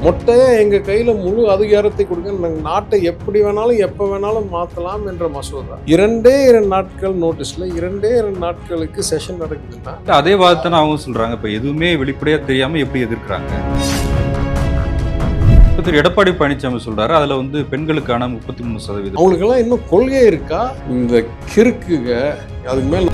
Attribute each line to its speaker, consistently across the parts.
Speaker 1: மொட்டையா எங்க கையில முழு அதிகாரத்தை கொடுங்க, நாங்க நாட்டை எப்படி வேணாலும் எப்ப வேணாலும் மாத்தலாம் என்ற மசோதா. 2 நாட்கள் நோட்டீஸ்ல 2 நாட்களுக்கு செஷன் நடக்குதுன்னா
Speaker 2: அதே வாதத்தை அவங்க சொல்றாங்க. இப்ப எதுவுமே வெளிப்படையா தெரியாம எப்படி எதிர்க்கிறாங்க? திரு எடப்பாடி பழனிசாமி சொல்றாரு, அதுல வந்து பெண்களுக்கான 33%.
Speaker 1: அவங்களுக்கெல்லாம் இன்னும் கொள்கை இருக்கா? இந்த கிறுக்குக அதுக்கு மேல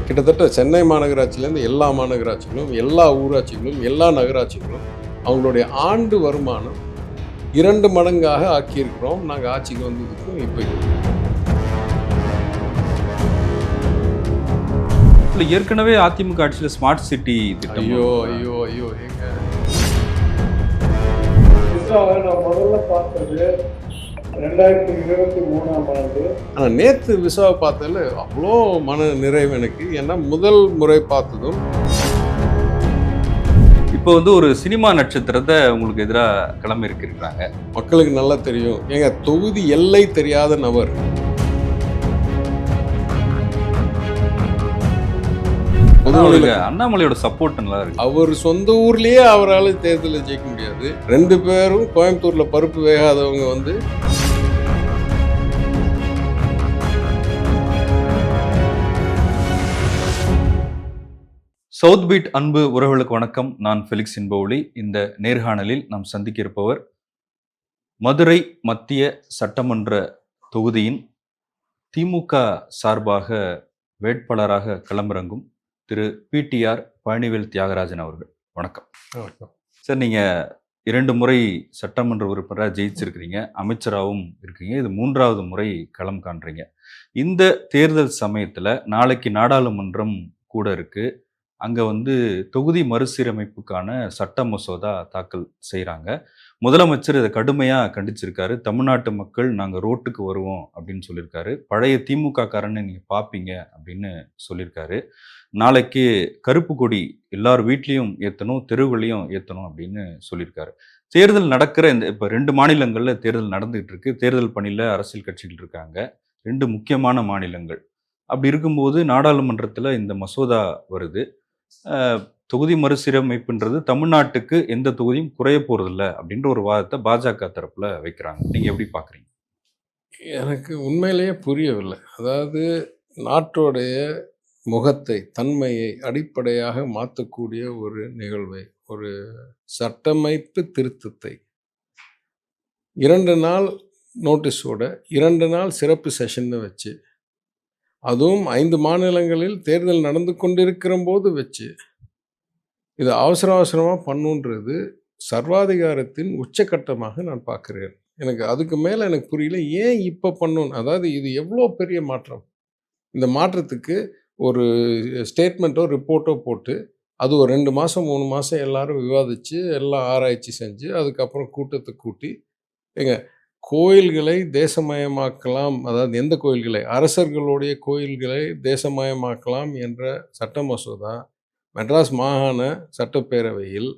Speaker 1: கிட்டத்தட்ட சென்னை மாநகராட்சியிலேருந்து எல்லா மாநகராட்சிகளும், எல்லா ஊராட்சிகளும், எல்லா நகராட்சிகளும் அவங்களுடைய ஆண்டு வருமானம் 2 மடங்காக ஆக்கியிருக்கிறோம் நாங்கள் ஆட்சிக்கு வந்ததுக்கும். இப்போ
Speaker 2: ஏற்கனவே அதிமுக ஆட்சியில் ஸ்மார்ட் சிட்டி திட்டம்.
Speaker 1: ஐயோ ஐயோ ஐயோ எங்க நான் முதல்ல பார்த்தது 2023ஆம் ஆண்டு. ஆனால் நேற்று விசாவை பார்த்ததில் அவ்வளோ மன நிறைவு எனக்கு. ஏன்னா முதல் முறை பார்த்ததும்
Speaker 2: இப்போ வந்து ஒரு சினிமா நட்சத்திரத்தை உங்களுக்கு எதிராக கிளம்பி இருக்கிறாங்க.
Speaker 1: மக்களுக்கு நல்லா தெரியும். ஏங்க தொகுதி எல்லை தெரியாத நபர்.
Speaker 2: அண்ணாமலையோட சப்போர்ட் நல்லா இருக்கு.
Speaker 1: அவர் சொந்த ஊர்லயே அவரால் தேர்தலில் ஜெயிக்க முடியாது. 2 பேரும் கோயம்புத்தூர்ல பருப்பு வேகாதவங்க வந்து
Speaker 2: சவுத் பீட் அன்பு உறவுகளுக்கு வணக்கம். நான் ஃபெலிக்ஸ் இன்பவுலி. இந்த நேர்காணலில் நாம் சந்திக்க இருப்பவர் மதுரை மத்திய சட்டமன்ற தொகுதியின் திமுக சார்பாக வேட்பாளராக களமிறங்கும் திரு பிடிஆர் பழனிவேல் தியாகராஜன் அவர்கள். வணக்கம். சார், நீங்கள் 2 முறை சட்டமன்ற உறுப்பினராக ஜெயிச்சிருக்கிறீங்க, அமைச்சராகவும் இருக்கீங்க. இது 3வது முறை களம் காண்றீங்க. இந்த தேர்தல் சமயத்தில் நாளைக்கு நாடாளுமன்றம் கூட இருக்கு. அங்கே வந்து தொகுதி மறுசீரமைப்புக்கான சட்ட மசோதா தாக்கல் செய்கிறாங்க. முதலமைச்சர் இதை கடுமையாக கண்டிச்சிருக்காரு. தமிழ்நாட்டு மக்கள் நாங்கள் ரோட்டுக்கு வருவோம் அப்படின்னு சொல்லியிருக்காரு. பழைய திமுக காரன்னு நீங்கள் பார்ப்பீங்க அப்படின்னு சொல்லியிருக்காரு. நாளைக்கு கருப்பு கொடி எல்லார் வீட்லேயும் ஏற்றணும், தெருவுகளையும் ஏற்றணும் அப்படின்னு சொல்லியிருக்காரு. தேர்தல் நடக்கிற இப்போ 2 மாநிலங்களில் தேர்தல் நடந்துகிட்டு இருக்கு. தேர்தல் பணியில் அரசியல் கட்சிகள் இருக்காங்க. 2 முக்கியமான மாநிலங்கள். அப்படி இருக்கும்போது நாடாளுமன்றத்தில் இந்த மசோதா வருது. தொகுதி மறுசீரமைப்புன்றது தமிழ்நாட்டுக்கு எந்த தொகுதியும் குறைய போறதில்லை அப்படின்ற ஒரு வாதத்தை பாஜக தரப்புல வைக்கிறாங்க. நீங்க எப்படி பாக்குறீங்க?
Speaker 1: எனக்கு உண்மையிலேயே புரியவில்லை. அதாவது நாட்டோடைய முகத்தை, தன்மையை அடிப்படையாக மாற்றக்கூடிய ஒரு நிகழ்வை, ஒரு சட்டமைப்பு திருத்தத்தை 2 நாள் நோட்டீஸோட 2 நாள் சிறப்பு செஷன் வச்சு, அதுவும் 5 மாநிலங்களில் தேர்தல் நடந்து கொண்டிருக்கிற போது வச்சு, இது அவசரமாக பண்ணுன்றது சர்வாதிகாரத்தின் உச்சக்கட்டமாக நான் பார்க்குறேன். எனக்கு அதுக்கு மேலே எனக்கு புரியல, ஏன் இப்போ பண்ணணும்? அதாவது இது எவ்வளோ பெரிய மாற்றம். இந்த மாற்றத்துக்கு ஒரு ஸ்டேட்மெண்ட்டோ ரிப்போர்ட்டோ போட்டு அது ஒரு 2 மாதம் 3 மாதம் எல்லாரும் விவாதித்து எல்லாம் ஆராய்ச்சி செஞ்சு அதுக்கப்புறம் கூட்டத்தை கூட்டி, ஏங்க கோயில்களை தேசமயமாக்கலாம், அதாவது எந்த கோயில்களை, அரசர்களுடைய கோயில்களை தேசமயமாக்கலாம் என்ற சட்ட மசோதா மெட்ராஸ் மாகாண சட்டப்பேரவையில்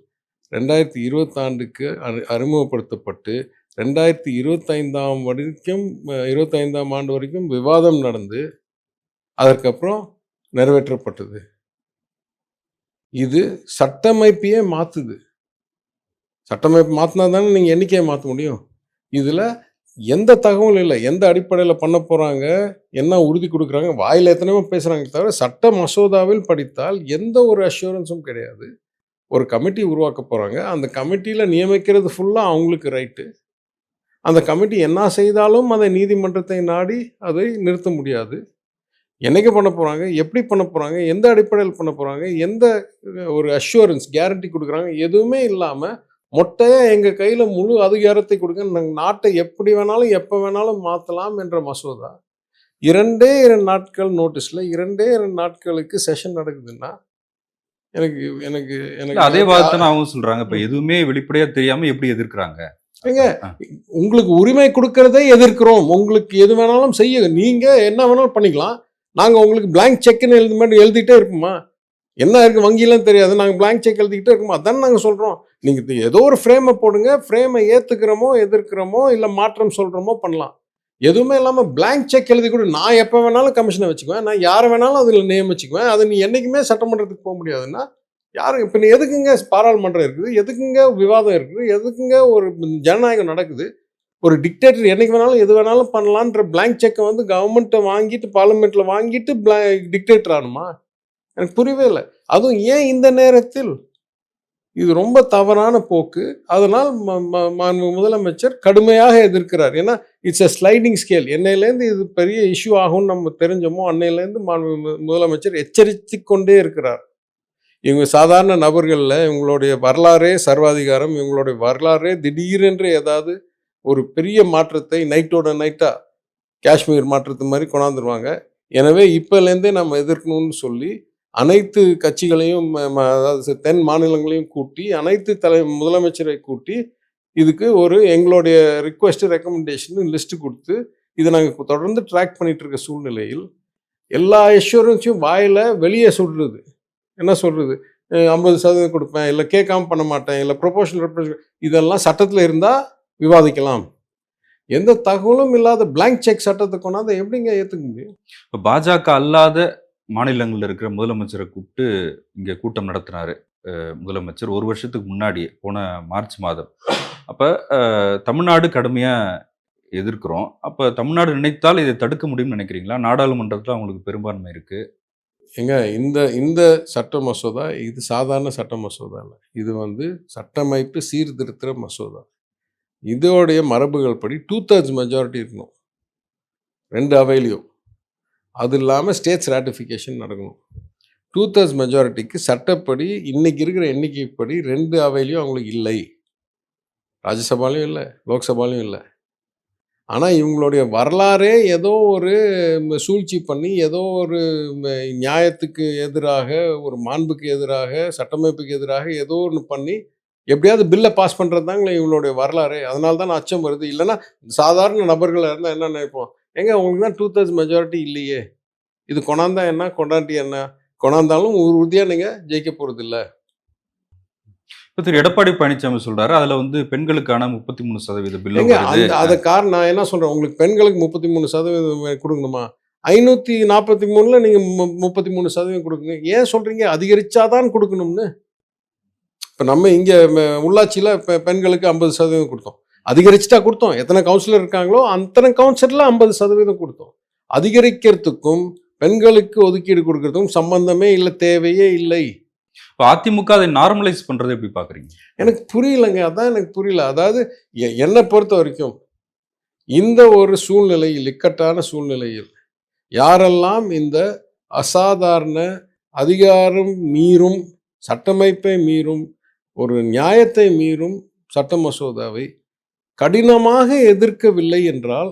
Speaker 1: 2020 அறிமுகப்படுத்தப்பட்டு 2025ஆம் ஆண்டு வரைக்கும் விவாதம் நடந்து அதற்கப்புறம் நிறைவேற்றப்பட்டது. இது சட்டமைப்பையே மாற்றுது. சட்டமைப்பு மாற்றினா தானே நீங்கள் எண்ணிக்கையை மாற்ற முடியும். இதில் எந்த தகவலும் இல்லை. எந்த அடிப்படையில் பண்ண போகிறாங்க, என்ன உறுதி கொடுக்குறாங்க, வாயில் எத்தனையோ பேசுகிறாங்க தவிர சட்ட மசோதாவில் படித்தால் எந்த ஒரு அஷூரன்ஸும் கிடையாது. ஒரு கமிட்டி உருவாக்க போகிறாங்க. அந்த கமிட்டியில் நியமிக்கிறது ஃபுல்லாக அவங்களுக்கு ரைட்டு. அந்த கமிட்டி என்ன செய்தாலும் அதை நீதிமன்றத்தை நாடி அதை நிறுத்த முடியாது. என்னைக்கு பண்ண போகிறாங்க, எப்படி பண்ண போகிறாங்க, எந்த அடிப்படையில் பண்ண போகிறாங்க, எந்த ஒரு அஷூரன்ஸ் கேரண்டி கொடுக்குறாங்க, எதுவுமே இல்லாமல் மொட்டையாக எங்கள் கையில் முழு அதிகாரத்தை கொடுங்க, நாங்கள் நாட்டை எப்படி வேணாலும் எப்போ வேணாலும் மாற்றலாம் என்ற மசோதா. 2 நாட்கள் நோட்டீஸில் 2 நாட்களுக்கு செஷன் நடக்குதுன்னா எனக்கு எனக்கு எனக்கு
Speaker 2: அதே வாதத்தை அவங்க சொல்கிறாங்க. இப்போ எதுவுமே வெளிப்படையாக தெரியாமல் எப்படி எதிர்க்கிறாங்க?
Speaker 1: ஏங்க, உங்களுக்கு உரிமை கொடுக்கறதே எதிர்க்கிறோம். உங்களுக்கு எது வேணாலும் செய்ய, நீங்கள் என்ன வேணாலும் பண்ணிக்கலாம். நாங்கள் உங்களுக்கு பிளாங்க் செக்குன்னு எழுதிட்டே இருப்போமா? என்ன இருக்குது வங்கியெல்லாம் தெரியாது, நாங்கள் பிளாங்க் செக் எழுதிக்கிட்டே இருக்கோமா? அதான் நாங்கள் சொல்கிறோம். நீங்கள் ஏதோ ஒரு ஃப்ரேமை போடுங்க, ஃப்ரேமை ஏற்றுக்கிறோமோ எதிர்க்கிறோமோ இல்லை மாற்றம் சொல்கிறோமோ பண்ணலாம். எதுவுமே இல்லாமல் பிளாங்க் செக் எழுதி கூட நான் எப்போ வேணாலும் கமிஷனை வச்சுக்குவேன், நான் யாரை வேணாலும் அதில் நியமிச்சுக்குவேன், அது நீ என்றைக்குமே சட்டமன்றத்துக்கு போக முடியாதுன்னா யாரும் இப்போ எதுக்குங்க பாராளுமன்றம் இருக்குது, எதுக்குங்க விவாதம் இருக்குது, எதுக்குங்க ஒரு ஜனநாயகம் நடக்குது? ஒரு டிக்டேட்டர் என்னைக்கு வேணாலும் எது வேணாலும் பண்ணலான்ற பிளாங்க் செக்கை வந்து கவர்மெண்ட்டை வாங்கிட்டு பார்லிமெண்ட்ல வாங்கிட்டு டிக்டேட்டர் ஆகணுமா? எனக்கு புரியவே இல்லை. அதுவும் ஏன் இந்த நேரத்தில்? இது ரொம்ப தவறான போக்கு. அதனால் மாண்பு முதலமைச்சர் கடுமையாக எதிர்க்கிறார். ஏன்னா இட்ஸ் a ஸ்லைடிங் ஸ்கேல். என்னையிலேருந்து இது பெரிய இஷ்யூ ஆகும்னு நம்ம தெரிஞ்சோமோ அன்னையிலேருந்து மாண்பு முதலமைச்சர் எச்சரித்து கொண்டே இருக்கிறார். இவங்க சாதாரண நபர்களில் இவங்களுடைய வரலாறே சர்வாதிகாரம், இவங்களுடைய வரலாறே திடீரென்று ஏதாவது ஒரு பெரிய மாற்றத்தை நைட்டோட நைட்டா காஷ்மீர் மாற்றத்து மாதிரி கொண்டாந்துருவாங்க. எனவே இப்போலேருந்தே நம்ம எதிர்க்கணும்னு சொல்லி அனைத்து கட்சிகளையும் அதாவது தென் மாநிலங்களையும் கூட்டி அனைத்து முதலமைச்சரை கூட்டி இதுக்கு ஒரு எங்களுடைய ரிக்வெஸ்ட் ரெக்கமெண்டேஷன் லிஸ்ட் கொடுத்து இதை நாங்கள் தொடர்ந்து ட்ராக் பண்ணிட்டு இருக்க சூழ்நிலையில் எல்லா எஷ்யூரன்ஸையும் வாயில வெளியே சொல்றது. என்ன சொல்றது? 50% கொடுப்பேன், இல்லை கேட்காம பண்ண மாட்டேன், இல்லை ப்ரொபோஷனல் இதெல்லாம் சட்டத்தில் இருந்தால் விவாதிக்கலாம். எந்த தகவலும் இல்லாத பிளாங்க் செக் சட்டத்தை கொண்டாந்து எப்படிங்க ஏற்றுக்க முடியும்?
Speaker 2: இப்போ பாஜக அல்லாத மாநிலங்களில் இருக்கிற முதலமைச்சரை கூப்பிட்டு இங்கே கூட்டம் நடத்தினாரு முதலமைச்சர் 1 வருஷத்துக்கு முன்னாடி போன மார்ச் மாதம். அப்போ தமிழ்நாடு கடுமையாக எதிர்க்கிறோம். அப்போ தமிழ்நாடு நினைத்தால் இதை தடுக்க முடியும்னு நினைக்கிறீங்களா? நாடாளுமன்றத்தில் அவங்களுக்கு பெரும்பான்மை இருக்கு.
Speaker 1: ஏங்க இந்த சட்ட மசோதா இது சாதாரண சட்ட மசோதா இல்லை. இது வந்து சட்டமைப்பு சீர்திருத்த மசோதா. இதோடைய மரபுகள் படி 2/3 மெஜாரிட்டி இருக்கணும் 2 அவையிலையும். அது இல்லாமல் ஸ்டேட்ஸ் ராட்டிஃபிகேஷன் நடக்கணும். 2/3 மெஜாரிட்டிக்கு சட்டப்படி இன்னைக்கு இருக்கிற எண்ணிக்கைப்படி 2 அவையிலையும் அவங்களுக்கு இல்லை. ராஜ்யசபாலையும் இல்லை, லோக்சபாலையும் இல்லை. ஆனால் இவங்களுடைய வரலாறே ஏதோ ஒரு சூழ்ச்சி பண்ணி ஏதோ ஒரு நியாயத்துக்கு எதிராக, ஒரு மாண்புக்கு எதிராக, சட்டமைப்புக்கு எதிராக ஏதோ ஒன்று பண்ணி எப்படியாவது பில்லை பாஸ் பண்ணுறது தாங்களே இவங்களுடைய வரலாறு. அதனால தான் அச்சம் வருது. இல்லைன்னா சாதாரண நபர்களாக இருந்தால் என்ன நினைப்போம்? ஏங்க உங்களுக்கு தான் 2/3 மெஜாரிட்டி இல்லையே, இது கொண்டாந்தா என்ன, கொண்டாட்டி என்ன? கொண்டாந்தாலும் உறுதியாக நீங்கள் ஜெயிக்க போகிறது இல்லை.
Speaker 2: இப்போ திரு எடப்பாடி பழனிசாமி சொல்றாரு அதில் வந்து பெண்களுக்கான 33% பில்.
Speaker 1: ஏங்க அதை காரணம் நான் என்ன சொல்கிறேன், உங்களுக்கு பெண்களுக்கு 33% கொடுக்கணுமா? 543 நீங்கள் 33% கொடுக்குங்க. ஏன் சொல்கிறீங்க அதிகரிச்சாதான் கொடுக்கணும்னு? இப்போ நம்ம இங்கே உள்ளாட்சியில் பெண்களுக்கு 50% கொடுத்தோம், அதிகரிச்சுட்டா கொடுத்தோம். எத்தனை கவுன்சிலர் இருக்காங்களோ அத்தனை கவுன்சிலரில் 50% கொடுத்தோம். அதிகரிக்கிறதுக்கும் பெண்களுக்கு ஒதுக்கீடு கொடுக்கறதுக்கும் சம்பந்தமே இல்லை, தேவையே இல்லை.
Speaker 2: இப்போ அதிமுக அதை நார்மலைஸ் பண்ணுறது எப்படி பார்க்குறீங்க? எனக்கு
Speaker 1: புரியலைங்க, அதான் எனக்கு புரியல. அதாவது என்னை பொறுத்த வரைக்கும் இந்த ஒரு சூழ்நிலையில், இக்கட்டான சூழ்நிலையில் யாரெல்லாம் இந்த அசாதாரண அதிகாரம் மீறும், சட்டமைப்பை மீறும், ஒரு நியாயத்தை மீறும் சட்ட மசோதாவை கடினமாக எதிர்க்கவில்லை என்றால்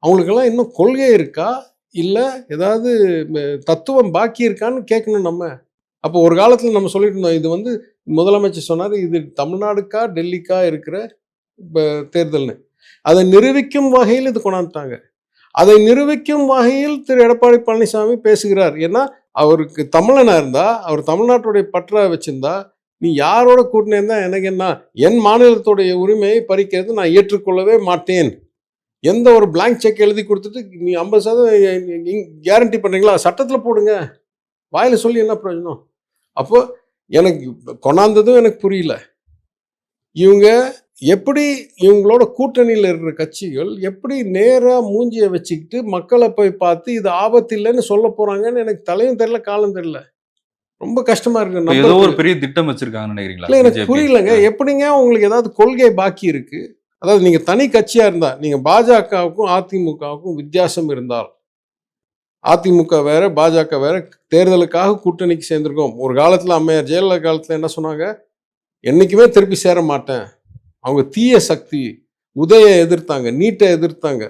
Speaker 1: அவங்களுக்கெல்லாம் இன்னும் கொள்கை இருக்கா, இல்லை ஏதாவது தத்துவம் பாக்கி இருக்கான்னு கேட்கணும் நம்ம. அப்போ ஒரு காலத்தில் நம்ம சொல்லிட்டு இருந்தோம், இது வந்து முதலமைச்சர் சொன்னார் இது தமிழ்நாடுக்கா டெல்லிக்கா இருக்கிற தேர்தல்னு. அதை நிரூபிக்கும் வகையில் இது கொண்டாந்துட்டாங்க. அதை நிரூபிக்கும் வகையில் திரு எடப்பாடி பழனிசாமி பேசுகிறார். ஏன்னா அவருக்கு தமிழனா இருந்தா, அவர் தமிழ்நாட்டுடைய பற்ற வச்சிருந்தா, நீ யாரோட கூட்டினே இருந்தா எனக்கு என்ன, என் மாநிலத்துடைய உரிமையை பறிக்கிறது நான் ஏற்றுக்கொள்ளவே மாட்டேன். எந்த ஒரு பிளாங்க் செக் எழுதி கொடுத்துட்டு நீ 50% கேரண்டி பண்ணுறீங்களா, சட்டத்தில் போடுங்க, வாயில சொல்லி என்ன பிரயோஜனம்? அப்போ எனக்கு கொண்டாந்ததும் எனக்கு புரியல. இவங்க எப்படி இவங்களோட கூட்டணியில் இருக்கிற கட்சிகள் எப்படி நேராக மூஞ்சியை வச்சுக்கிட்டு மக்களை போய் பார்த்து இது ஆபத்து இல்லைன்னு சொல்ல போறாங்கன்னு எனக்கு தலையும் தெரியல, காலம் தெரியல. ரொம்ப கஷ்டமா இருக்கு.
Speaker 2: ஏதோ ஒரு பெரிய திட்டம் வச்சிருக்காங்கன்னு நினைக்கிறீங்களா?
Speaker 1: இல்லை, எனக்கு புரியலங்க. எப்படிங்க உங்களுக்கு ஏதாவது கொள்கை பாக்கி இருக்கு? அதாவது நீங்க தனி கட்சியா இருந்தா, நீங்க பாஜகவுக்கும் அதிமுகவுக்கும் வித்தியாசம் இருந்தால், அதிமுக வேற பாஜக வேற, தேர்தலுக்காக கூட்டணிக்கு சேர்ந்திருக்கோம். ஒரு காலத்தில் அம்மையார் ஜெயலலிதா காலத்தில் என்ன சொன்னாங்க, என்னைக்குமே திருப்பி சேர மாட்டேன். அவங்க தீய சக்தி, உதய எதிர்த்தாங்க, நீட்டை எதிர்த்தாங்க,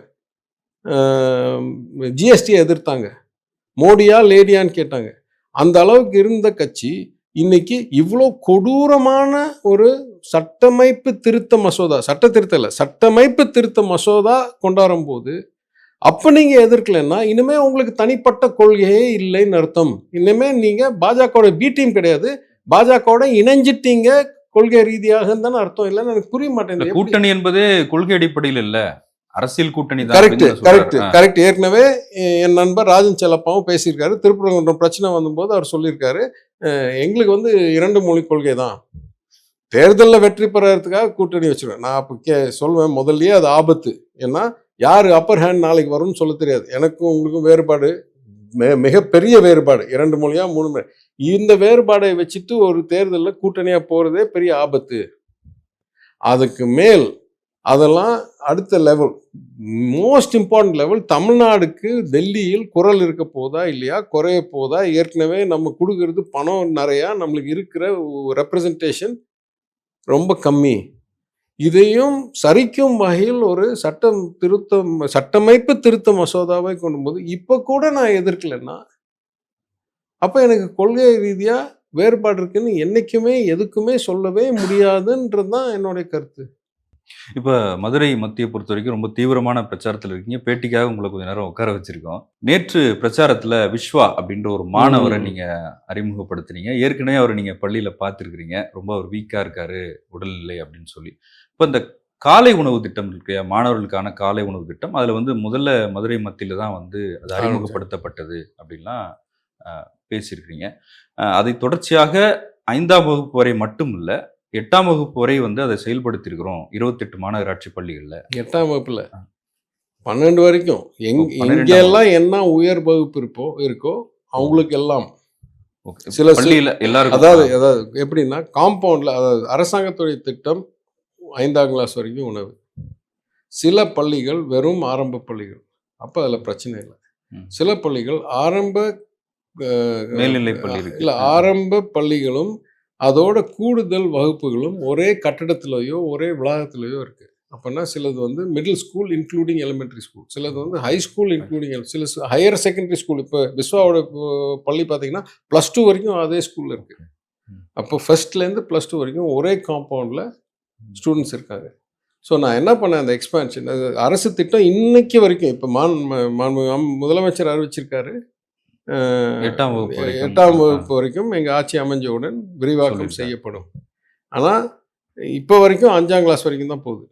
Speaker 1: ஜிஎஸ்டியை எதிர்த்தாங்க, மோடியா லேடியான்னு கேட்டாங்க. அந்த அளவுக்கு இருந்த கட்சி இன்னைக்கு இவ்வளோ கொடூரமான ஒரு சட்டமைப்பு திருத்த மசோதா, சட்ட திருத்த இல்லை, சட்டமைப்பு திருத்த மசோதா கொண்டாடும் போது அப்ப நீங்க எதிர்க்கலன்னா இனிமே உங்களுக்கு தனிப்பட்ட கொள்கையே இல்லைன்னு அர்த்தம். இனிமே நீங்க பாஜகவோட பி டீம் கிடையாது, பாஜகவோட இணைஞ்சிட்டீங்க கொள்கை ரீதியாக தானே அர்த்தம். இல்லைன்னு எனக்கு புரிய மாட்டேங்குது.
Speaker 2: கூட்டணி என்பது கொள்கை அடிப்படையில் இல்ல, அரசியல் கூட்டணி தான்
Speaker 1: கரெக்ட்
Speaker 2: அப்படின்னு
Speaker 1: கரெக்ட்
Speaker 2: சொல்றாரு.
Speaker 1: கரெக்ட். ஏற்கனவே என் நண்பர் ராஜன் செல்லப்பாவும் பேசியிருக்காரு. திருப்பரங்குன்றம் பிரச்சனை வந்தபோது அவர் சொல்லியிருக்காரு, எங்களுக்கு வந்து 2 மொழி கொள்கை தான். தேர்தலில் வெற்றி பெறறதுக்காக கூட்டணி வச்சிருவேன். நான் அப்போ சொல்வேன், முதல்லயே அது ஆபத்து. ஏன்னா யார் அப்பர் ஹேண்ட் நாளைக்கு வரும்னு சொல்ல தெரியாது. எனக்கும் உங்களுக்கும் வேறுபாடு மிகப்பெரிய வேறுபாடு, 2 மொழியா 3 மொழி. இந்த வேறுபாடை வச்சுட்டு ஒரு தேர்தலில் கூட்டணியா போறதே பெரிய ஆபத்து. அதுக்கு மேல் அதெல்லாம் அடுத்த லெவல், மோஸ்ட் இம்பார்ட்டன்ட் லெவல், தமிழ்நாடுக்கு டெல்லியில் குரல் இருக்க போதா இல்லையா, குறைய போதா, ஏற்கனவே நம்ம கொடுக்கறது பணம் நிறையா, நம்மளுக்கு இருக்கிற ரெப்ரசன்டேஷன் ரொம்ப கம்மி. இதையும் சரிக்கும் வகையில் ஒரு சட்டமைப்பு திருத்த மசோதாவை கொண்டு போது இப்ப கூட நான் எதிர்க்கலைன்னா, அப்ப எனக்கு கொள்கை ரீதியா வேறுபாடு இருக்குன்னு என்னைக்குமே எதுக்குமே சொல்லவே முடியாதுன்றதுதான் என்னுடைய கருத்து.
Speaker 2: இப்ப மதுரை மத்திய பொறுத்த வரைக்கும் ரொம்ப தீவிரமான பிரச்சாரத்துல இருக்கீங்க. பேட்டிக்காக உங்களை கொஞ்ச நேரம் உட்கார வச்சிருக்கோம். நேற்று பிரச்சாரத்துல விஸ்வா அப்படின்ற ஒரு மாணவரை நீங்க அறிமுகப்படுத்துனீங்க. ஏற்கனவே அவரை நீங்க பள்ளியில பார்த்திருக்கிறீங்க. ரொம்ப அவர் வீக்கா இருக்காரு, உடல்நிலை அப்படின்னு சொல்லி. இப்ப இந்த காலை உணவு திட்டம் இருக்கு, மாணவர்களுக்கான காலை உணவு திட்டம். அதுல வந்து முதல்ல மதுரை மத்தியில தான் வந்து அது அறிமுகப்படுத்தப்பட்டது அப்படின்லாம் பேசியிருக்கிறீங்க. அதை தொடர்ச்சியாக 5ஆம் வகுப்பு வரை மட்டும் இல்ல, 8ஆம் வகுப்பு வரை வந்து அதை செயல்படுத்தியிருக்கிறோம் 28 மாநகராட்சி பள்ளிகள்ல.
Speaker 1: 8ஆம் வகுப்புல 12 வரைக்கும்
Speaker 2: 12ஆம்
Speaker 1: எங்கெல்லாம் என்ன உயர் வகுப்பு இருக்கோ அவங்களுக்கு எல்லாம் சில
Speaker 2: பள்ளியில எல்லாருக்கும்.
Speaker 1: அதாவது எப்படின்னா காம்பவுண்ட்ல, அதாவது அரசாங்கத்துடைய திட்டம் 5ஆம் கிளாஸ் வரைக்கும் உணவு. சில பள்ளிகள் வெறும் ஆரம்ப பள்ளிகள், அப்ப அதுல பிரச்சனை இல்லை. சில பள்ளிகள் ஆரம்ப
Speaker 2: மேல்நிலை பள்ளி இருக்கு.
Speaker 1: இல்ல, ஆரம்ப பள்ளிகளும் அதோட கூடுதல் வகுப்புகளும் ஒரே கட்டடத்திலேயோ ஒரே வளாகத்திலேயோ இருக்கு. அப்படின்னா சிலது வந்து middle school including elementary school, சிலது வந்து ஹை ஸ்கூல் இன்க்ளூடிங், சில ஹையர் செகண்டரி ஸ்கூல். இப்போ விஸ்வாவோட பள்ளி பார்த்தீங்கன்னா +2 வரைக்கும் அதே ஸ்கூலில் இருக்கு. அப்போ ஃபர்ஸ்ட்லேருந்து +2 வரைக்கும் ஒரே காம்பவுண்டில் ஸ்டூடெண்ட்ஸ் இருக்காங்க. ஸோ நான் என்ன பண்ணேன், அந்த எக்ஸ்பான்ஷன் அரசு திட்டம் இன்னைக்கு வரைக்கும் இப்போ முதலமைச்சர் அறிவிச்சிருக்காரு,
Speaker 2: 8ஆம்
Speaker 1: வகுப்பு வரைக்கும் எங்கள் ஆட்சி அமைஞ்சவுடன் விரிவாக்கம் செய்யப்படும். ஆனால் இப்போ வரைக்கும் 5ஆம் கிளாஸ் வரைக்கும் தான் போகுது.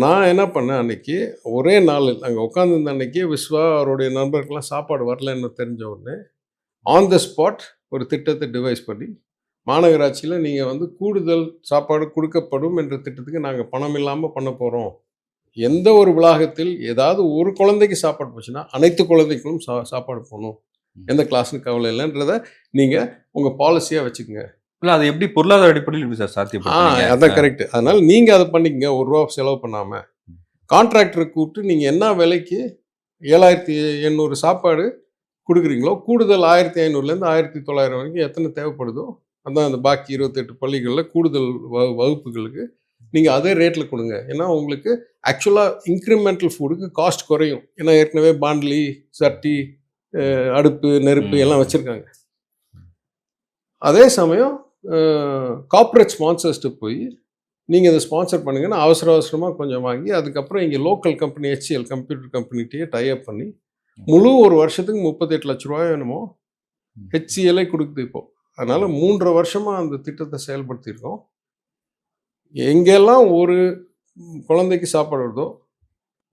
Speaker 1: நான் என்ன பண்ணேன், அன்னைக்கு ஒரே நாள் நாங்கள் உட்காந்துருந்த அன்னைக்கு விஸ்வா அவருடைய நண்பர்கள்லாம் சாப்பாடு வரலன்னு தெரிஞ்ச உடனே ஆன் த ஸ்பாட் ஒரு திட்டத்தை டிவைஸ் பண்ணி, மாநகராட்சியில் நீங்கள் வந்து கூடுதல் சாப்பாடு கொடுக்கப்படும் என்ற திட்டத்துக்கு நாங்கள் பணம் இல்லாமல் பண்ண போகிறோம். எந்த ஒரு வளாகத்தில் ஏதாவது ஒரு குழந்தைக்கு சாப்பாடு போச்சுன்னா அனைத்து குழந்தைகளும் சாப்பாடு போகணும், எந்த கிளாஸ்னு கவலை இல்லைன்றத நீங்கள் உங்கள் பாலிசியாக வச்சுக்கோங்க.
Speaker 2: இல்லை, அது எப்படி பொருளாதார அடிப்படையில் எப்படி சார் சாத்தியப்படுத்துறீங்க?
Speaker 1: அதான் கரெக்ட். அதனால நீங்கள் அதை பண்ணிக்கங்க, ₹1 செலவு பண்ணாமல். கான்ட்ராக்டரை கூப்பிட்டு நீங்கள் என்ன விலைக்கு 7,800 சாப்பாடு கொடுக்குறீங்களோ, கூடுதல் 1,500லேருந்து 1,900 வரைக்கும் எத்தனை தேவைப்படுதோ, அதான் அந்த பாக்கி 28 பள்ளிகளில் கூடுதல் வகுப்புகளுக்கு நீங்கள் அதே ரேட்டில் கொடுங்க. ஏன்னா உங்களுக்கு ஆக்சுவலாக இன்க்ரிமெண்டல் ஃபுட்டுக்கு காஸ்ட் குறையும். ஏன்னா ஏற்கனவே பாண்ட்லி, சட்டி, அடுப்பு, நெருப்பு எல்லாம் வச்சுருக்காங்க. அதே சமயம் கார்ப்பரேட் ஸ்பான்சர்ஸ்ட்டு போய் நீங்கள் இதை ஸ்பான்சர் பண்ணுங்கன்னா அவசரமாக கொஞ்சம் வாங்கி, அதுக்கப்புறம் இங்கே லோக்கல் கம்பெனி HCL கம்ப்யூட்டர் கம்பெனிகிட்டே டைப் பண்ணி முழு ஒரு வருஷத்துக்கு 38 லட்ச ரூபாய் வேணுமோ HCLே கொடுக்குது இப்போ. அதனால் 3.5 வருஷமாக அந்த திட்டத்தை செயல்படுத்தியிருக்கோம். எங்கெல்லாம் ஒரு குழந்தைக்கு சாப்பாடு வருதோ,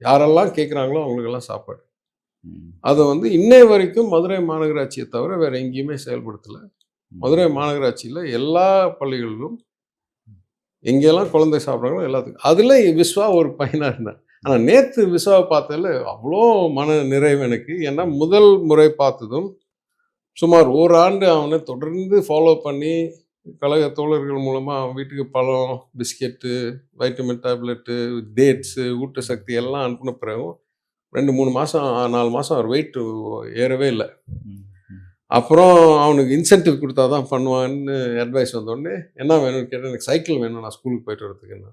Speaker 1: யாரெல்லாம் கேட்குறாங்களோ அவங்களுக்கெல்லாம் சாப்பாடு. அதை வந்து இன்னை வரைக்கும் மதுரை மாநகராட்சியை தவிர வேறு எங்கேயுமே செயல்படுத்தலை. மதுரை மாநகராட்சியில் எல்லா பள்ளிகளிலும் எங்கெல்லாம் குழந்தை சாப்பிட்றாங்களோ எல்லாத்துக்கும். அதில் விஸ்வா ஒரு பையனாக இருந்தார். ஆனால் நேற்று விஸ்வாவை பார்த்ததில் அவ்வளோ மன நிறைவு எனக்கு. ஏன்னா முதல் முறை பார்த்ததும் சுமார் ஓராண்டு அவனை தொடர்ந்து ஃபாலோ பண்ணி கழக தோழர்கள் மூலமாக அவன் வீட்டுக்கு பழம், பிஸ்கெட்டு, வைட்டமின் டேப்லெட்டு, டேட்ஸு, ஊட்டசக்தி எல்லாம் அனுப்பின பிறகும் 2-3 மாதம் 4 மாதம் அவர் வெயிட் ஏறவே இல்லை. அப்புறம் அவனுக்கு இன்சென்டிவ் கொடுத்தா தான் பண்ணுவான்னு அட்வைஸ் வந்தோடனே என்ன வேணும்னு கேட்டால், எனக்கு சைக்கிள் வேணும் நான் ஸ்கூலுக்கு போயிட்டு வரதுக்குன்னா.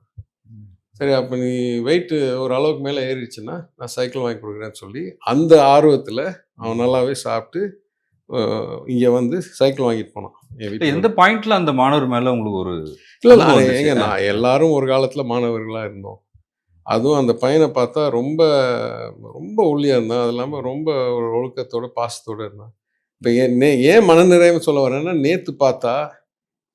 Speaker 1: சரி, அப்போ நீ வெயிட்டு ஒரு அளவுக்கு மேலே ஏறிடுச்சுன்னா நான் சைக்கிள் வாங்கி கொடுக்குறேன்னு சொல்லி அந்த ஆர்வத்தில் அவன் நல்லாவே சாப்பிட்டு இங்கே வந்து சைக்கிள் வாங்கிட்டு போனான்.
Speaker 2: எந்த பாயிண்ட்ல அந்த மாணவர் மேலே உங்களுக்கு ஒரு
Speaker 1: இல்லை, நான் எல்லாரும் ஒரு காலத்தில் மாணவர்களாக இருந்தோம். அதுவும் அந்த பையனை பார்த்தா ரொம்ப ரொம்ப ஒல்லியாக இருந்தான். அது இல்லாமல் ரொம்ப ஒரு ஒழுக்கத்தோட பாசத்தோடு இருந்தான். இப்போ ஏன் மனநிறைவு சொல்ல வரேன்னா, நேற்று பார்த்தா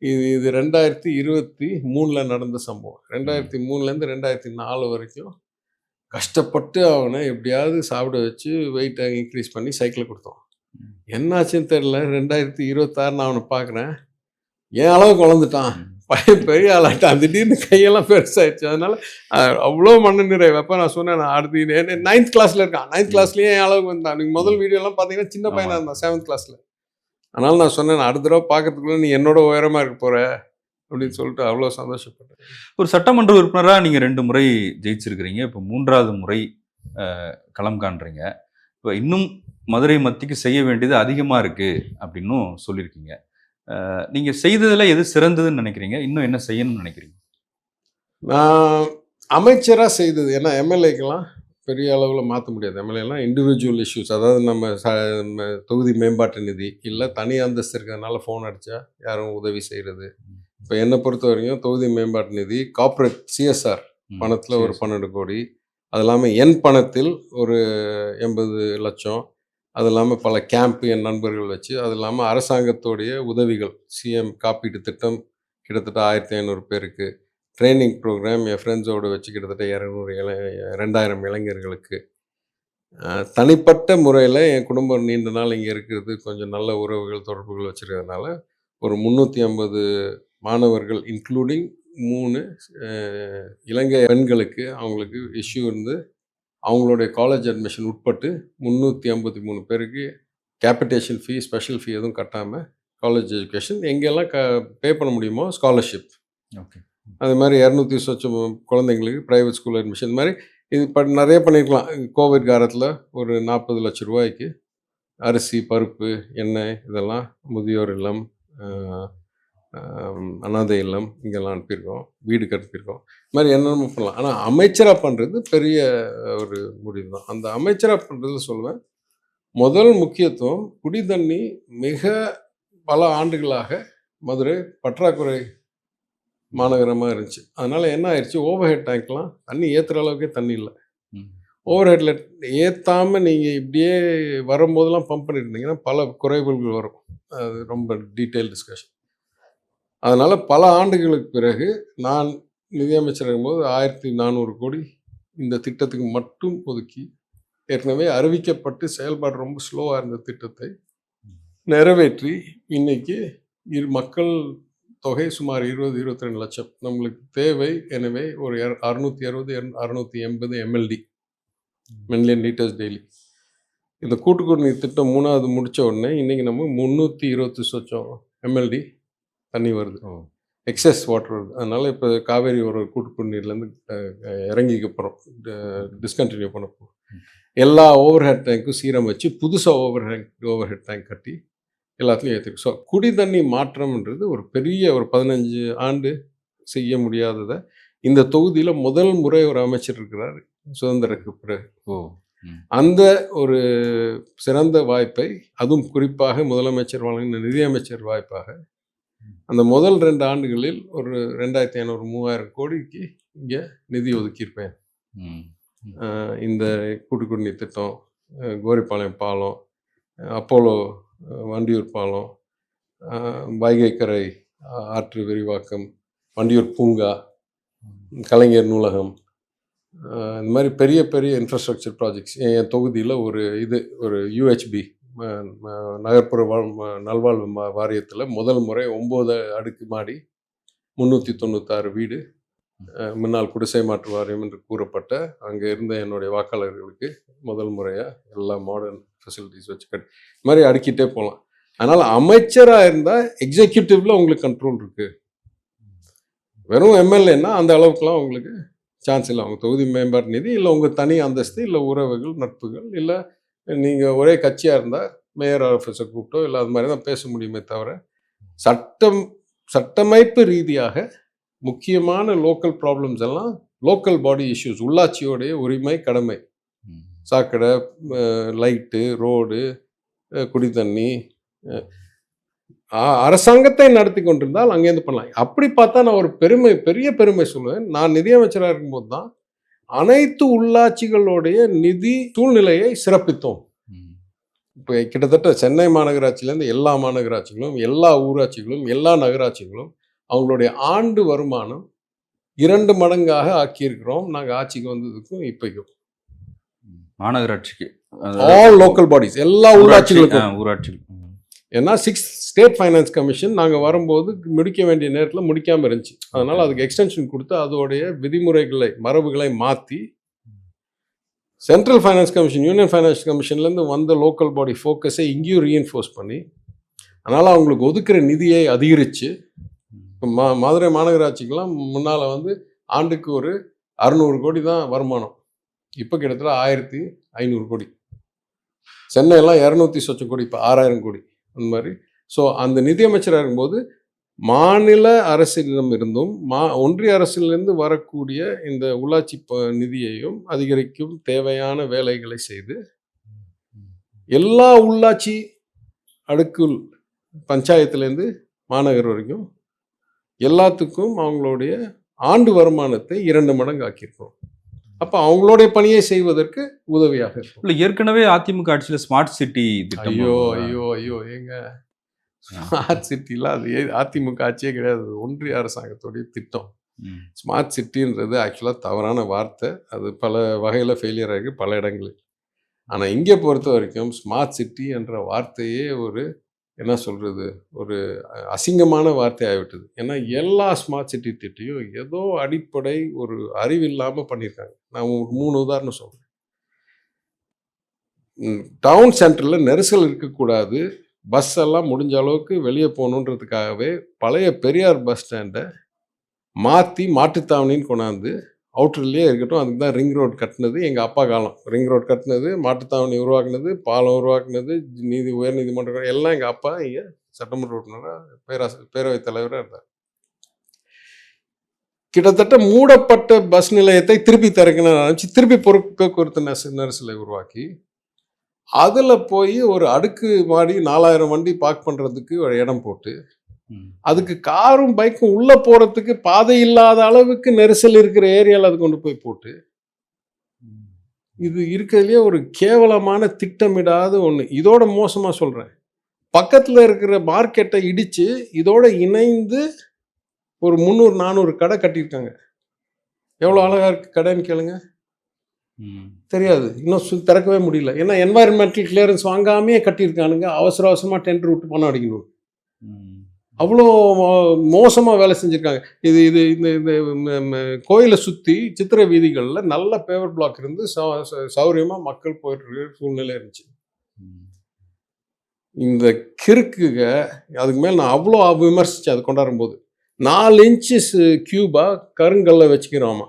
Speaker 1: இது 2023 நடந்த சம்பவம். 2003லேருந்து 2004 வரைக்கும் கஷ்டப்பட்டு அவனை எப்படியாவது சாப்பிட வச்சு வெயிட்டை இன்க்ரீஸ் பண்ணி சைக்கிள் கொடுத்தோம். என்னாச்சுன்னு தெரியல, 2026 நான் அவனை பார்க்குறேன், என் அளவுக்கு வளர்ந்துட்டான். பையன் பெரிய ஆளாட்டான். திடீர்னு கையெல்லாம் பெருசாயிடுச்சு. அதனால அவ்வளோ மனநிறைவு. அப்போ நான் சொன்னேன், நான் அடுத்து 9th கிளாஸில் இருக்கான். 9th கிளாஸ்லேயே என் அளவுக்கு வந்தான். நீங்கள் முதல் வீடியோலாம் பார்த்தீங்கன்னா சின்ன பையனாக இருந்தான் 7th கிளாஸில். அதனால நான் சொன்னேன், நான் அடுத்த தடவை பார்க்கறதுக்குள்ள நீ என்னோட உயரமாக இருக்க போகிற அப்படின்னு சொல்லிட்டு அவ்வளோ சந்தோஷப்பட்டேன்.
Speaker 2: ஒரு சட்டமன்ற உறுப்பினராக நீங்கள் 2 முறை ஜெயிச்சிருக்கிறீங்க. இப்போ 3வது முறை களம் காண்றீங்க. இப்போ இன்னும் மதுரை மத்திக்கு செய்ய வேண்டியது அதிகமாக இருக்குது அப்படின்னும் சொல்லியிருக்கீங்க. நீங்கள் செய்ததில் எது சிறந்ததுன்னு நினைக்கிறீங்க? இன்னும் என்ன செய்யணும்னு நினைக்கிறீங்க?
Speaker 1: நான் அமைச்சராக செய்தது, ஏன்னா எம்எல்ஏக்கெல்லாம் பெரிய அளவில் மாற்ற முடியாது. எம்எல்ஏலாம் இண்டிவிஜுவல் இஷ்யூஸ், அதாவது நம்ம தொகுதி மேம்பாட்டு நிதி இல்லை தனி அந்தஸ்து இருக்கிறதுனால ஃபோன் அடித்தா யாரும் உதவி செய்கிறது. இப்போ என்னை பொறுத்த வரைக்கும் தொகுதி மேம்பாட்டு நிதி கார்ப்பரேட் சிஎஸ்ஆர் பணத்தில் ஒரு 12 கோடி, அது இல்லாமல் என் பணத்தில் ஒரு 80 லட்சம், அது இல்லாமல் பல கேம்ப் என் நண்பர்கள் வச்சு, அது இல்லாமல் அரசாங்கத்தோடைய உதவிகள், சிஎம் காப்பீட்டு திட்டம் கிட்டத்தட்ட 1500 பேருக்கு, ட்ரைனிங் ப்ரோக்ராம் என் ஃப்ரெண்ட்ஸோடு வச்சு கிட்டத்தட்ட 2000 இளைஞர்களுக்கு, தனிப்பட்ட முறையில் என் குடும்பம் நீண்ட நாள் இங்கே இருக்கிறது, கொஞ்சம் நல்ல உறவுகள் தொடர்புகள் வச்சுருக்கிறதுனால ஒரு 350 மாணவர்கள் இன்க்ளூடிங் 3 இலங்கை பெண்களுக்கு அவங்களுக்கு இஷ்யூ இருந்து அவங்களுடைய காலேஜ் அட்மிஷன் உட்பட்டு 353 பேருக்கு கேபிட்டேஷன் ஃபீ, ஸ்பெஷல் ஃபீ எதுவும் கட்டாமல் காலேஜ் எஜுகேஷன் எங்கெல்லாம் பே பண்ண முடியுமோ ஸ்காலர்ஷிப்.
Speaker 2: ஓகே.
Speaker 1: அது மாதிரி 200 சொச்சம் குழந்தைங்களுக்கு ப்ரைவேட் ஸ்கூல் அட்மிஷன். இந்த மாதிரி இது நிறைய பண்ணியிருக்கலாம். கோவிட் காலத்தில் ஒரு 40 லட்சம் ரூபாய்க்கு அரிசி, பருப்பு, எண்ணெய் இதெல்லாம் முதியோர் இல்லம், அனாதை இல்லம் இங்கெல்லாம் அனுப்பியிருக்கோம், வீடு கட்டியிருக்கோம். இது மாதிரி என்னென்ன பண்ணலாம். ஆனால் அமைச்சராக பண்ணுறது பெரிய ஒரு முடிவு தான். அந்த அமைச்சராக பண்ணுறது சொல்லுவேன், முதல் முக்கியத்துவம் குடி தண்ணி மிக பல ஆண்டுகளாக மதுரை பற்றாக்குறை மாநகரமாக இருந்துச்சு. அதனால் என்ன ஆயிடுச்சு, ஓவர் ஹெட் டேங்க்லாம் தண்ணி ஏற்றுற அளவுக்கே தண்ணி இல்லை. ஓவர் ஹெட்டில் ஏற்றாமல் நீங்கள் இப்படியே வரும்போதெல்லாம் பம்ப் பண்ணிட்டு இருந்தீங்கன்னா பல குறைவுகள் வரும். அது ரொம்ப டீட்டெயில் டிஸ்கஷன். அதனால் பல ஆண்டுகளுக்கு பிறகு நான் நிதியமைச்சர் இருக்கும்போது 1400 கோடி இந்த திட்டத்துக்கு மட்டும் ஒதுக்கி, ஏற்கனவே அறிவிக்கப்பட்டு செயல்பாடு ரொம்ப ஸ்லோவாக இருந்த திட்டத்தை நிறைவேற்றி இன்னைக்கு மக்கள் தொகை சுமார் 22 லட்சம் நம்மளுக்கு தேவை. எனவே ஒரு 660 680 எம்எல்டி, மில்லியன் லிட்டர்ஸ் டெய்லி. இந்த கூட்டு குடிநீர் திட்டம் 3வது முடித்த உடனே இன்றைக்கி நம்ம 320 சொச்சம் எம்எல்டி தண்ணி வருது, எக்ஸஸ் வாட்டர் வருது. அதனால் இப்போ காவேரி ஒரு கூட்டு குடிநீர்லேருந்து இறங்கிக்க போகிறோம், டிஸ்கண்டினியூ பண்ண போகிறோம். எல்லா ஓவர் ஹெட் டேங்க்கும் சீரமைச்சு புதுசாக ஓவர் ஹெட் டேங்க் கட்டி எல்லாத்துலேயும் ஏற்றிருக்கு. ஸோ குடி தண்ணி மாற்றம்ன்றது ஒரு பெரிய ஒரு 15 ஆண்டு செய்ய முடியாததை இந்த தொகுதியில் முதல் முறை ஒரு அமைச்சர் இருக்கிறார் சுதந்திரக்கு பிறகு. அந்த ஒரு சிறந்த வாய்ப்பை, அதுவும் குறிப்பாக முதலமைச்சர் வழங்கின நிதியமைச்சர் வாய்ப்பாக அந்த முதல் 2 ஆண்டுகளில் ஒரு 2500 3000 கோடிக்கு இங்கே நிதி ஒதுக்கியிருப்பேன். இந்த கூட்டு குடிநீர் திட்டம், கோரிப்பாளையம் பாலம், அப்போலோ வண்டியூர் பாலம், வைகைக்கரை ஆற்று விரிவாக்கம், வண்டியூர் பூங்கா, கலைஞர் நூலகம், இந்த மாதிரி பெரிய பெரிய இன்ஃப்ராஸ்ட்ரக்சர் ப்ராஜெக்ட்ஸ் என் தொகுதியில் ஒரு யூஹெச்பி நகர்ப்புற நல்வாழ்வு வாரியத்தில் முதல் முறை 9 அடுக்கு மாடி 396 வீடு, முன்னாள் குடிசை மாற்று வாரியம் என்று கூறப்பட்ட அங்கே இருந்த என்னுடைய வாக்காளர்களுக்கு முதல் முறையாக எல்லா மாடர்ன் ஃபெசிலிட்டிஸ் வச்சு இது மாதிரி அடுக்கிட்டே போகலாம். அதனால் அமைச்சராக இருந்தால் எக்ஸிக்யூட்டிவில் உங்களுக்கு கண்ட்ரோல் இருக்குது. வெறும் எம்எல்ஏன்னா அந்த அளவுக்குலாம் உங்களுக்கு சான்ஸ் இல்லை. அவங்க தொகுதி மேம்பாட்டு நிதி இல்லை, உங்கள் தனி அந்தஸ்து இல்லை, உறவுகள் நட்புகள் இல்லை, நீங்கள் ஒரே கட்சியாக இருந்தால் மேயர் ஆஃபீஸை கூப்பிட்டோ இல்லை அது மாதிரி தான் பேச முடியுமே தவிர, சட்டமைப்பு ரீதியாக முக்கியமான லோக்கல் ப்ராப்ளம்ஸ் எல்லாம் லோக்கல் பாடி இஷ்யூஸ், உள்ளாட்சியோடைய உரிமை கடமை, சாக்கடை, லைட்டு, ரோடு, குடி தண்ணி, அரசாங்கத்தை நடத்தி கொண்டிருந்தால் அங்கேருந்து பண்ணலாம். அப்படி பார்த்தா நான் ஒரு பெரிய பெருமை சொல்லுவேன். நான் நிதியமைச்சராக இருக்கும்போது தான் அனைத்து உள்ளாட்சிகளுடைய நிதி சூழ்நிலையை சிறப்பித்தோம். இப்போ கிட்டத்தட்ட சென்னை மாநகராட்சியிலேருந்து எல்லா மாநகராட்சிகளும், எல்லா ஊராட்சிகளும், எல்லா நகராட்சிகளும் அவங்களுடைய ஆண்டு வருமானம் 2 மடங்காக ஆக்கியிருக்கிறோம் நாங்கள் ஆட்சிக்கு வந்ததுக்கும் இப்போக்கும்.
Speaker 2: மாநகராட்சிக்கு
Speaker 1: ஆல் லோக்கல் பாடிஸ், எல்லா உள்ளாட்சிகளுக்கும்.
Speaker 2: ஊராட்சிகள்.
Speaker 1: ஏன்னா 6 ஸ்டேட் ஃபைனான்ஸ் கமிஷன் நாங்கள் வரும்போது முடிக்க வேண்டிய நேரத்தில் முடிக்காமல் இருந்துச்சு. அதனால் அதுக்கு எக்ஸ்டென்ஷன் கொடுத்து அதோடைய விதிமுறைகளை மரபுகளை மாற்றி central finance commission, union finance கமிஷன்லேருந்து வந்த லோக்கல் பாடி ஃபோக்கஸை இங்கேயும் ரீஎன்ஃபோர்ஸ் பண்ணி, அதனால் அவங்களுக்கு ஒதுக்குற நிதியை அதிகரித்து மதுரை மாநகராட்சிக்கெல்லாம் முன்னால் வந்து ஆண்டுக்கு ஒரு 600 கோடி தான் வருமானம். இப்போ கிட்டத்தட்ட 1500 கோடி. சென்னையெல்லாம் 200 சொச்சம் கோடி, இப்போ 6000 கோடி அந்த மாதிரி. ஸோ அந்த நிதியமைச்சராக இருக்கும்போது மாநில அரசிடம் இருந்தும் ஒன்றிய அரசிலிருந்து வரக்கூடிய இந்த உள்ளாட்சி நிதியையும் அதிகரிக்கும் தேவையான வேலைகளை செய்து எல்லா உள்ளாட்சி அடுக்குள் பஞ்சாயத்துலேருந்து மாநகர் வரைக்கும் எல்லாத்துக்கும் அவங்களுடைய ஆண்டு வருமானத்தை 2 மடங்கு ஆக்கியிருக்கோம். அப்போ அவங்களுடைய பணியை செய்வதற்கு உதவியாக இருக்கும்.
Speaker 2: இல்லை, ஏற்கனவே அதிமுக ஆட்சியில் ஸ்மார்ட் சிட்டி திட்டம்.
Speaker 1: ஐயோ ஐயோ ஐயோ ஏங்க, ஸ்மார்ட் சிட்டிலாம் அது அதிமுக ஆட்சியே கிடையாது, ஒன்றிய அரசாங்கத்துடைய திட்டம். ஸ்மார்ட் சிட்டின்றது ஆக்சுவலாக தவறான வார்த்தை. அது பல வகையில் ஃபெயிலியர் ஆகி பல இடங்களில். ஆனால் இங்கே பொறுத்த வரைக்கும் ஸ்மார்ட் சிட்டி என்ற வார்த்தையே ஒரு என்ன சொல்கிறது, ஒரு அசிங்கமான வார்த்தை ஆகிவிட்டது. ஏன்னா எல்லா ஸ்மார்ட் சிட்டி திட்டையும் ஏதோ அடிப்படை ஒரு அறிவு இல்லாமல் பண்ணியிருக்காங்க. நான் 3 உதாரணம் சொல்கிறேன். டவுன் சென்டரில் நெரிசல் இருக்கக்கூடாது, பஸ் எல்லாம் முடிஞ்ச அளவுக்கு வெளியே போகணுன்றதுக்காகவே பழைய பெரியார் பஸ் ஸ்டாண்டை மாற்றி மாட்டுத்தாவணின்னு கொண்டாந்து அவுட்டர்லேயே இருக்கட்டும், அதுக்கு தான் ரிங் ரோடு கட்டினது. எங்கள் அப்பா காலம் ரிங் ரோடு கட்டினது, மாட்டுத்தாவணி உருவாக்குனது, பாலம் உருவாக்குனது, உயர்நீதிமன்றம் எல்லாம் எங்கள் அப்பா இங்கே சட்டமன்ற உறுப்பினராக பேரவைத் தலைவராக இருந்தார். கிட்டத்தட்ட மூடப்பட்ட பஸ் நிலையத்தை திருப்பி திறக்கணும்னு நினச்சி திருப்பி போக்குவரத்து நெரிசலை உருவாக்கி அதில் போய் ஒரு அடுக்கு மாடி 4000 வண்டி பார்க் பண்ணுறதுக்கு ஒரு இடம் போட்டு அதுக்கு காரும் பைக்கும் உள்ளே போகிறதுக்கு பாதை இல்லாத அளவுக்கு நெரிசல் இருக்கிற ஏரியாவில் அது கொண்டு போய் போட்டு, இது இருக்கிறதுலேயே ஒரு கேவலமான திட்டமிடாத ஒன்று. இதோட மோசமாக சொல்கிறேன், பக்கத்தில் இருக்கிற மார்க்கெட்டை இடித்து இதோட இணைந்து ஒரு 300-400 கடை கட்டியிருக்காங்க. எவ்வளோ அழகாக இருக்குது கடைன்னு கேளுங்க. தெரியாது, இன்னும் திறக்கவே முடியல. ஏன்னா என்வாயர்மெண்டல் கிளியரன்ஸ் வாங்காமையே கட்டியிருக்கானுங்க. அவசர அவசரமாக டெண்டர் விட்டு பணம் அடிக்கணும். அவ்வளோ மோசமாக வேலை செஞ்சுருக்காங்க. இது இது இந்த கோயிலை சுற்றி சித்திரை வீதிகளில் நல்ல பேவர் பிளாக் இருந்து சௌரியமாக மக்கள் போயிட்டு இருக்கிற சூழ்நிலை இருந்துச்சு. இந்த கிறுக்குக அதுக்கு மேலே நான் அவ்வளோ விமர்சித்தேன். அது கொண்டாடும் போது 4 இன்ச்சஸ் கியூபாக கருங்கல்ல வச்சுக்கிறோமா,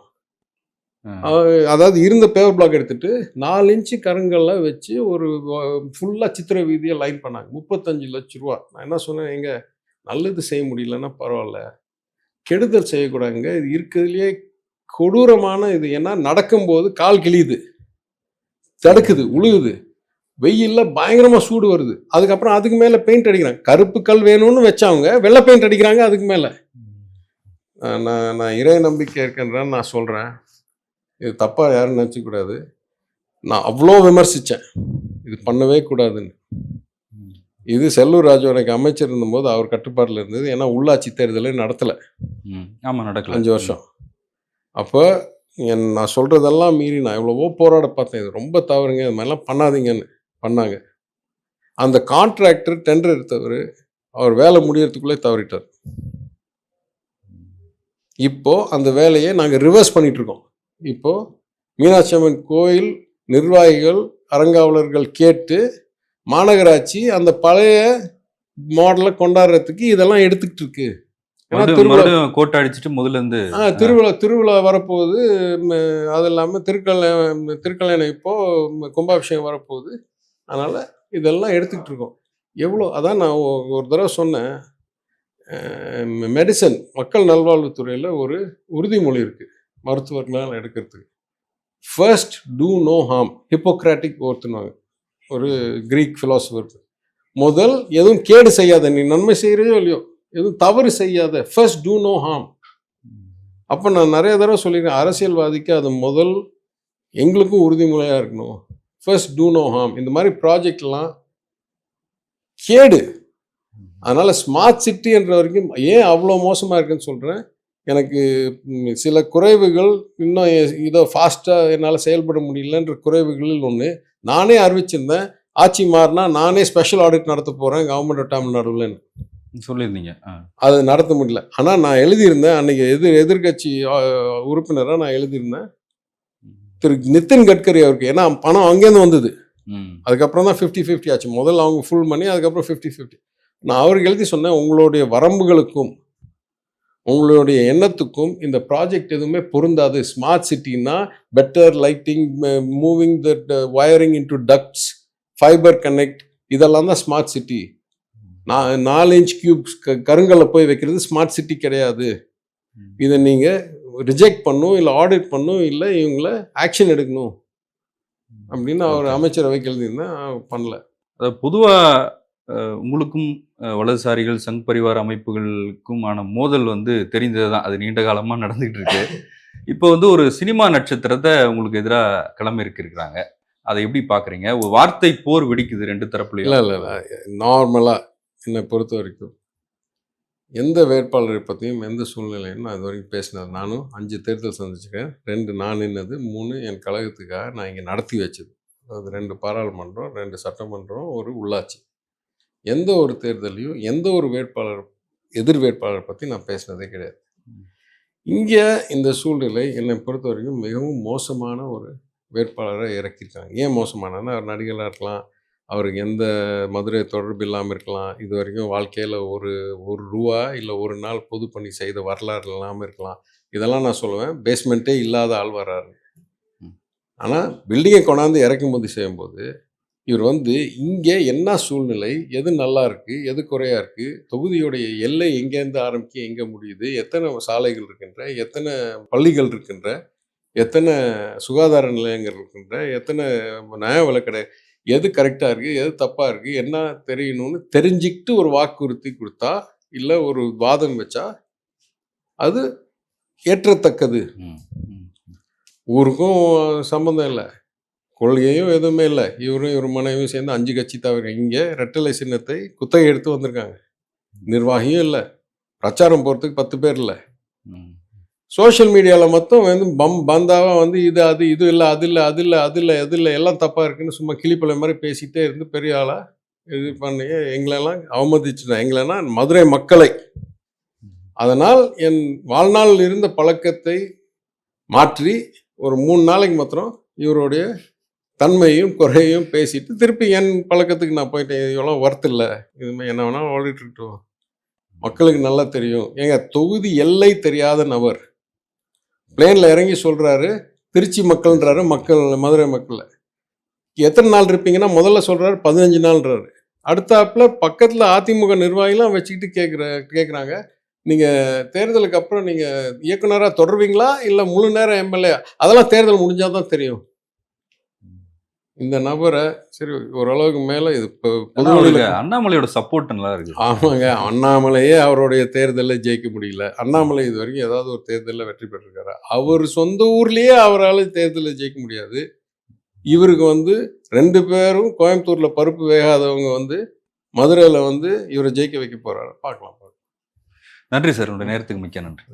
Speaker 1: அதாவது இருந்த பேவர் பிளாக் எடுத்துட்டு 4 இன்ச்சு கருங்கல்ல வச்சு ஒரு ஃபுல்லாக சித்திரை வீதியை லைன் பண்ணாங்க. 35 லட்ச ரூபா. நான் என்ன சொன்னேன், எங்க நல்லது செய்ய முடியலன்னா பரவாயில்ல, கெடுதல் செய்யக்கூடாதுங்க. இது இருக்கிறதுலையே கொடூரமான இது. ஏன்னா நடக்கும்போது கால் கிழியுது, தடுக்குது, உழுகுது, வெயிலில் பயங்கரமாக சூடு வருது. அதுக்கப்புறம் அதுக்கு மேலே பெயிண்ட் அடிக்கிறாங்க. கருப்பு கல் வேணும்னு வச்சவங்க வெள்ளை பெயிண்ட் அடிக்கிறாங்க அதுக்கு மேலே. நான் இறை நம்பிக்கை இருக்கின்றேன்னு நான் சொல்கிறேன், இது தப்பாக யாரும் நினச்சிக்கூடாது. நான் அவ்வளோ விமர்சித்தேன், இது பண்ணவே கூடாதுன்னு. இது செல்லூர் ராஜு எனக்கு அமைச்சர் இருந்தபோது அவர் கட்டுப்பாட்டில் இருந்தது. ஏன்னா உள்ளாட்சி தேர்தலே நடத்தலை.
Speaker 2: ஆமாம், நடக்கல
Speaker 1: 5 வருஷம். அப்போ நான் சொல்கிறதெல்லாம் மீறி நான் எவ்வளவோ போராட பார்த்தேன். இது ரொம்ப தவறுங்க, இது மாதிரிலாம் பண்ணாதீங்கன்னு பண்ணாங்க. அந்த கான்ட்ராக்டர் டெண்டர் எடுத்தவர் அவர் வேலை முடியறதுக்குள்ளே தவறிட்டார். இப்போது அந்த வேலையை நாங்கள் ரிவர்ஸ் பண்ணிகிட்ருக்கோம். இப்போது மீனாட்சி அம்மன் கோயில் நிர்வாகிகள் அறங்காவலர்கள் கேட்டு மாநகராட்சி அந்த பழைய மாடலை கொண்டாடுறதுக்கு இதெல்லாம் எடுத்துக்கிட்டு இருக்கு.
Speaker 2: கோட்டை அடிச்சுட்டு முதல்ல இருந்து
Speaker 1: திருவிழா வரப்போகுது. அது இல்லாமல் திருக்கல்யாணம் இப்போ கும்பாபிஷேகம் வரப்போகுது. அதனால் இதெல்லாம் எடுத்துக்கிட்டு இருக்கோம். எவ்வளோ அதான் நான் ஒரு தடவை சொன்னேன், மெடிசன் மக்கள் நல்வாழ்வுத்துறையில் ஒரு உறுதிமொழி இருக்குது மருத்துவர்களால் எடுக்கிறதுக்கு. First do no harm, Hippocratic ஓர்த்துனாங்க ஒரு கிரீக் ஃபிலாசபர். முதல் எதுவும் கேடு செய்யாத, நீ நன்மை செய்கிறதோ இல்லையோ எதுவும் தவறு செய்யாத, ஃபர்ஸ்ட் டூ நோ ஹார்ம். அப்போ நான் நிறைய தடவை சொல்லியிருக்கேன், அரசியல்வாதிக்கு அது முதல் எங்களுக்கும் உறுதிமொழியாக இருக்கணும். First do no harm. இந்த மாதிரி ப்ராஜெக்ட்லாம் கேடு. அதனால் ஸ்மார்ட் சிட்டி என்ற வரைக்கும் ஏன் அவ்வளோ மோசமாக இருக்குன்னு சொல்கிறேன். எனக்கு சில குறைவுகள் இன்னும் இதை ஃபாஸ்ட்டாக என்னால் செயல்பட முடியலன்ற குறைவுகளில் ஒன்று. நானே அறிவிச்சிருந்தேன், ஆட்சி மாறினா நானே ஸ்பெஷல் ஆடிட் நடத்த போகிறேன் கவர்மெண்ட் ஆஃப் தமிழ்நாடுலன்னு.
Speaker 2: சொல்லியிருந்தீங்க.
Speaker 1: அது நடத்த முடியல. ஆனால் நான் எழுதியிருந்தேன், அன்னைக்கு எதிர்கட்சி உறுப்பினராக நான் எழுதியிருந்தேன் திரு நிதின் கட்கரி அவருக்கு. ஏன்னா பணம் அங்கேருந்து வந்தது, அதுக்கப்புறம் தான் 50-50 ஆச்சு. முதல்ல அவங்க ஃபுல் மணி, அதுக்கப்புறம் 50-50. நான் அவருக்கு எழுதி சொன்னேன், உங்களுடைய வரம்புகளுக்கும் உங்களுடைய எண்ணத்துக்கும் இந்த ப்ராஜெக்ட் எதுவுமே பொருந்தாது. ஸ்மார்ட் சிட்டின்னா better lighting, moving that wiring into ducts, fibre connect, இதெல்லாம் தான் ஸ்மார்ட் சிட்டி. 4 இன்ச் கியூப்ஸ் கருங்கல்ல போய் வைக்கிறது ஸ்மார்ட் சிட்டி கிடையாது. இதை நீங்கள் ரிஜெக்ட் பண்ணும், இல்லை ஆடிட் பண்ணும், இல்லை இவங்கள ஆக்ஷன் எடுக்கணும் அப்படின்னு அவர் அமைச்சரவைக்கு எழுதியிருந்தேன். பண்ணல.
Speaker 2: அதாவது பொதுவாக உங்களுக்கும் வலதுசாரிகள் சங் பரிவார அமைப்புகளுக்கும் ஆன மோதல் வந்து தெரிந்தது தான். அது நீண்ட காலமாக நடந்துகிட்டு இருக்கு. இப்போ வந்து ஒரு சினிமா நட்சத்திரத்தை உங்களுக்கு எதிராக களமிறக்கிருக்கிறாங்க. அதை எப்படி பார்க்குறீங்க? ஒரு வார்த்தை போர் வெடிக்குது 2 தரப்புலையும்.
Speaker 1: இல்லை நார்மலாக என்னை பொறுத்த வரைக்கும் எந்த வேட்பாளரை பற்றியும் எந்த சூழ்நிலையும் நான் இது வரைக்கும் பேசினது. நானும் 5 தேர்தல் சந்திச்சிருக்கேன். 2 நான் நின்னது, 3 என் கழகத்துக்காக நான் இங்கே நடத்தி வச்சது. அது 2 பாராளுமன்றம், 2 சட்டமன்றம், ஒரு உள்ளாட்சி. எந்த ஒரு தேர்தலையும் எந்த ஒரு வேட்பாளர் எதிர் வேட்பாளரை பற்றி நான் பேசினதே கிடையாது. இங்கே இந்த சூழ்நிலை என்னை பொறுத்த வரைக்கும் மிகவும் மோசமான ஒரு வேட்பாளரை இறக்கியிருக்காங்க. ஏன் மோசமானன்னா, அவர் நடிகராக இருக்கலாம், அவருக்கு எந்த மதுரை தொடர்பு இல்லாமல் இருக்கலாம், இது வரைக்கும் வாழ்க்கையில் ஒரு ரூபா இல்லை ஒரு நாள் பொது பணி செய்த வரலாறு இல்லாமல் இருக்கலாம். இதெல்லாம் நான் சொல்லுவேன், பேஸ்மெண்ட்டே இல்லாத ஆள் வர்றாரு. ஆனால் பில்டிங்கை கொண்டாந்து இறக்குமதி செய்யும்போது இவர் வந்து இங்கே என்ன சூழ்நிலை, எது நல்லா இருக்குது, எது குறையாக இருக்குது, தொகுதியுடைய எல்லை எங்கேருந்து ஆரம்பிக்க எங்கே முடியுது, எத்தனை சாலைகள் இருக்கின்ற, எத்தனை பள்ளிகள் இருக்கின்ற, எத்தனை சுகாதார நிலையங்கள் இருக்கின்ற, எத்தனை நியாய விலைக்கடை, எது கரெக்டாக இருக்குது, எது தப்பாக இருக்குது, என்ன தெரியணும்னு தெரிஞ்சுக்கிட்டு ஒரு வாக்குறுதி கொடுத்தா, இல்லை ஒரு வாதம் வச்சா அது ஏற்றத்தக்கது. ஊருக்கும் சம்மந்தம் இல்லை, கொள்கையும் எதுவுமே இல்லை. இவரும் இவர் மனைவியும் சேர்ந்து 5 கட்சி தவிர இங்கே ரெட்டலை சின்னத்தை குத்தகை எடுத்து வந்திருக்காங்க. நிர்வாகியும் இல்லை, பிரச்சாரம் போகிறதுக்கு 10 பேர் இல்லை. சோஷியல் மீடியாவில் மொத்தம் வந்து பந்தாவாக வந்து இது அது இது இல்லை, அது இல்லை, அது இல்லை, அது இல்லை, அது இல்லை, எல்லாம் தப்பாக இருக்குன்னு சும்மா கிளிப்பலை மாதிரி பேசிக்கிட்டே இருந்து பெரிய ஆளாக இது பண்ணி எங்களெல்லாம் அவமதிச்சுட்டேன். எங்களென்னா மதுரை மக்களை. அதனால் என் வாழ்நாளில் இருந்த பழக்கத்தை மாற்றி ஒரு 3 நாளைக்கு மாத்திரம் இவருடைய தன்மையும் குறையும் பேசிட்டு திருப்பி என் பழக்கத்துக்கு நான் போயிட்டேன். இவ்வளோ ஒர்த் இல்லை, இதுமாதிரி என்ன வேணாலும் ஓடிட்டுருக்கோம், மக்களுக்கு நல்லா தெரியும். ஏங்க, தொகுதி எல்லை தெரியாத நபர் பிளேனில் இறங்கி சொல்கிறாரு திருச்சி மக்கள்ன்றாரு, மதுரை மக்கள் எத்தனை நாள் இருப்பீங்கன்னா முதல்ல சொல்கிறாரு 15 நாள்ன்றாரு. அடுத்தாப்பில் பக்கத்தில் அதிமுக நிர்வாகிலாம் வச்சுக்கிட்டு கேட்குறாங்க, நீங்கள் தேர்தலுக்கு அப்புறம் நீங்கள் இயக்குனராக தொடருவீங்களா இல்லை முழு நேரம் எம்எல்ஏ? அதெல்லாம் தேர்தல் முடிஞ்சால் தான் தெரியும். இந்த நபரை சரி ஓரளவுக்கு மேலே இது
Speaker 2: பொதுவாக அண்ணாமலையோட சப்போர்ட் நல்லா இருக்கு.
Speaker 1: ஆமாங்க, அண்ணாமலையே அவருடைய தேர்தலில் ஜெயிக்க முடியல. அண்ணாமலை இது வரைக்கும் ஏதாவது ஒரு தேர்தலில் வெற்றி பெற்றிருக்காரு. அவர் சொந்த ஊர்லேயே அவரால் தேர்தலில் ஜெயிக்க முடியாது. இவருக்கு வந்து 2 பேரும் கோயம்புத்தூரில் பருப்பு வேகாதவங்க வந்து மதுரையில் வந்து இவரை ஜெயிக்க வைக்க போகிறாரு. பார்க்கலாம்.
Speaker 2: நன்றி சார், உங்களுடைய நேரத்துக்கு மிக்க நன்றி.